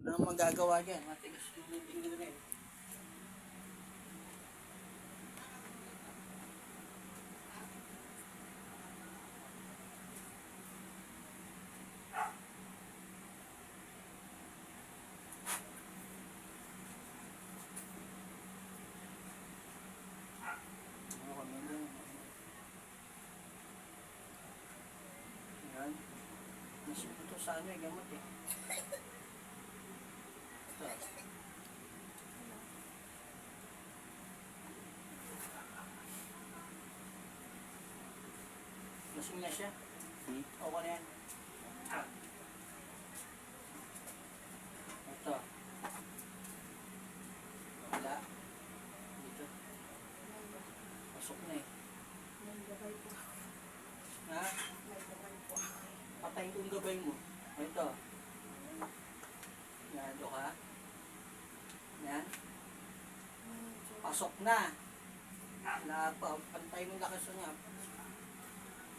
Wala nang magagawa dyan. Matigas yung dingding nila eh. Ano kami dyan? Yan. Mas ito sa ano eh, gamot eh. Ito. Lasing na siya. Okay na yan. Ito. Wala. Dito. Pasok na eh. Ha? Patayin ko yung gabay mo. Ito. Yan, ito ka. Yan. Pasok na. Pantay mo lakas niya.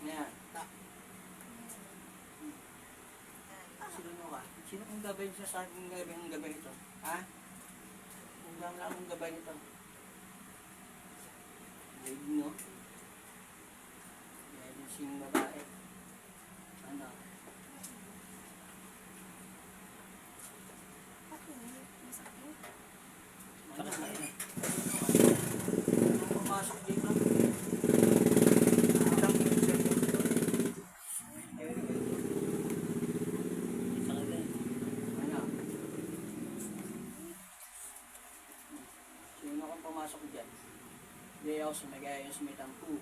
Yan. Sino ka? Sino ang gabay siya sa aking gabay ito? Ha? Kung lang lang ang gabay nito. Gabay nyo. Yan yung sing babae. Ano? Ano? Pumasok dito. Pumasok dyan. Layaw sa magaya sa may tampu.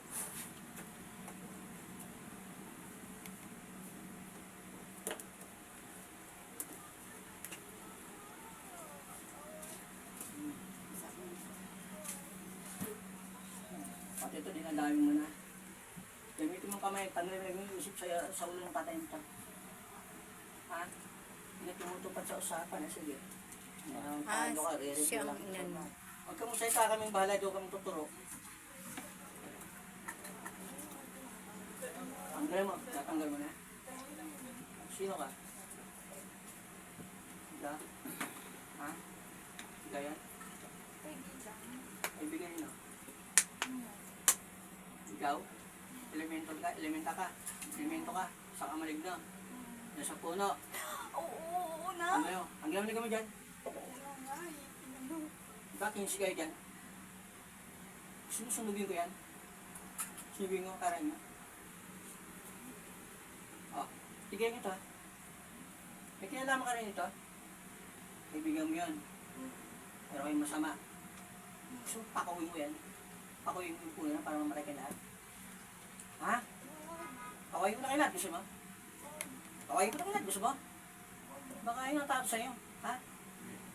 Pati ito, dinadami mo na. Gamitin mo kamay, panlilig mo yung isip sa ulo ng patay nito. Ha? Hindi tumutupad sa usapan. Sige. Paano ka, re-read mo lang. Huwag ka mong salita, kaming bahala, doon kami tuturo. Tanggal mo, tatanggal mo na. Sino ka? Ika? Ha? Ika yan? Kaibigan nyo? Ikaw? Elementa ka? Elemento ka? Saan ka maligno? Nasa puno? Oo na. Ano yun? Ang ginamig mo dyan? Bakit si kayo dyan? Sunugin ko yan. Sunugin ko, karan nyo. O, tigay nyo ito. May kinalaman ka rin ito. Kaibigan mo yun. Pero kayo masama. So, pakawin mo yan. Pakawin mo yung puno para mamatay ka lahat. Ha? Pakawin mo na kayo lahat. Gusto mo? Pakawin mo na kayo lahat. Gusto mo? Baka yung natapos sa'yo. Ha?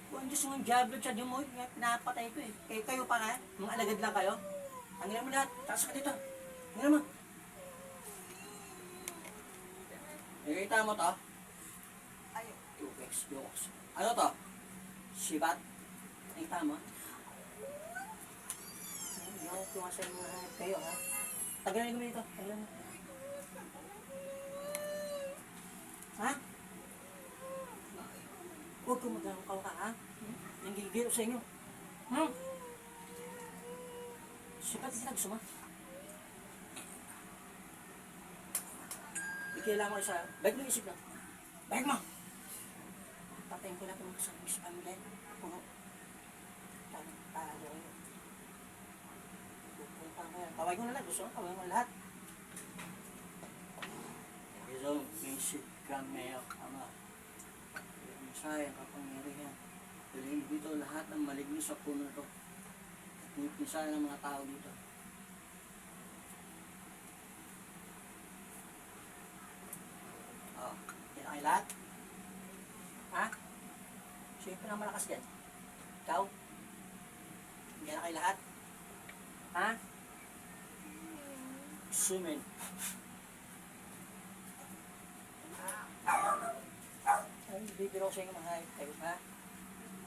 Kung Diyos ng Diablo siya mo, napatay ko eh. Kayo pa nga, mga alagad lang kayo. Tanggalin mo lahat, taas ka dito. Tanggalin mo. Nakikita mo to? Ayun. 2x, jokes. Ano to? Sibat? Nakikita mo? Hindi ako tumasay mo kayo ha. Tanggalin mo dito, tanggalin mo. Ha? Huwag kong magkakaw ka, ha? Nanggigiro sa inyo. Sipat kita gusto mo? Ikailangan ko isa. Baik mo isip lang. Baik mo! Patayin ko na itong sa pamilya. Puno. Talo kayo. Tawag mo na lahat. Gusto mo? Tawag mo lahat. Ito, basic grammar. Ama. Sayang kapangyarihan. Dahil dito lahat ng maligno sa puno ito. Pinipinsa ng mga tao dito. Oh, yan ang lahat. Ha? Sino pa nang malakas dyan? Ikaw? Yan na kayo lahat? Ha? Sumin. Ay, bibiro ko sa inyo mga kayo, ha?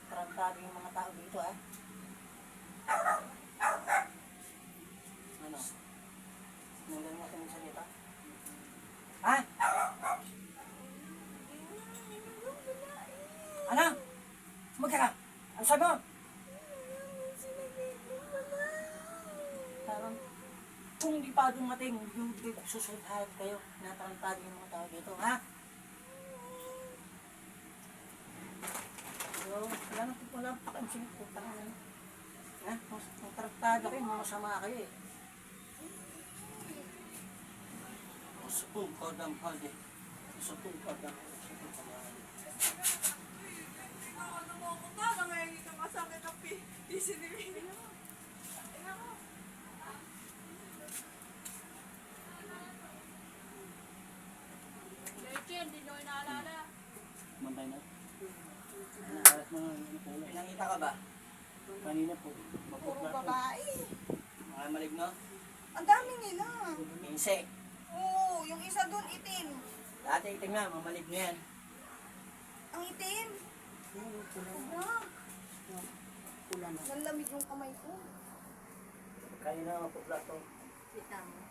Tarantado yung mga tao dito, ha? Ano? Nanggal mo kung salita? Ha? Ano? Ang sabi mo? Sinabi ko wala. Parang, kung hindi pa dumating, yung susunod kayo. Natarantado yung mga tao dito, ha? So, wala nang pakiamsin ko. Ha? Ang tarantado kayo, masama kayo eh. Masupong kodang hode. Masupong kodang hode. Ano mo ako ka? Nangayon ka masakit ang PCTV. Leche, hindi nyo inaalala. Mantay na. Nakalat mo ng pulo. Pinangita ka ba? Kanina po. Puro babae. Mga maligno. Ang dami nila. Insect. Oo, yung isa doon itim. Dati itim nga, mga maligno yan. Ang itim. Sobra. Pula na. Nalamig yung kamay ko. Kanina mga pupla to. Kita mo.